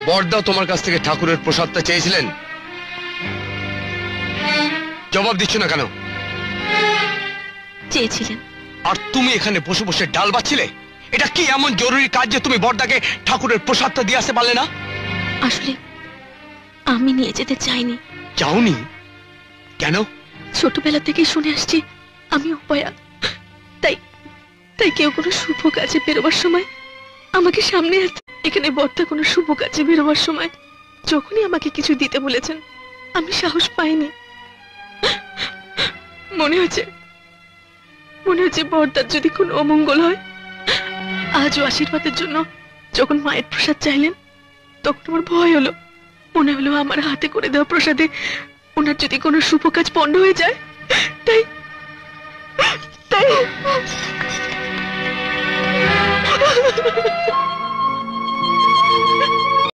বড়দা তোমার কাছ থেকে ঠাকুরের প্রসাদটা চেয়েছিলেন, জবাব দিচ্ছ না কেন? চেয়েছিলেন। আর তুমি এখানে বসে বসে ডাল বাচ্ছিলে? এটা কি এমন জরুরি কাজ যে তুমি বড়দাকে ঠাকুরের প্রসাদটা দিয়ে আসতে পারলে না? আসলে আমি নিয়ে যেতে চাইনি। চাওনি? কেন? ছোটবেলা থেকে শুনে আসছি আমি অপয়া, তাই তাই কেউ কোনো শুভ কাজে বেরোবার সময় আমাকে সামনে এখানে বর্তা কোনো শুভ কাজে বেরোবার সময় যখনই আমাকে কিছু দিতে বলেছেন আমি সাহস পাইনি। মনে হচ্ছে বর্দার যদি কোনো অমঙ্গল হয়। আজও আশীর্বাদের জন্য যখন মায়ের প্রসাদ চাইলেন তখন আমার ভয় হলো, মনে হলো আমার হাতে করে দেওয়া প্রসাদে ওনার যদি কোনো শুভ কাজ পণ্ড হয়ে যায়। তাই তাই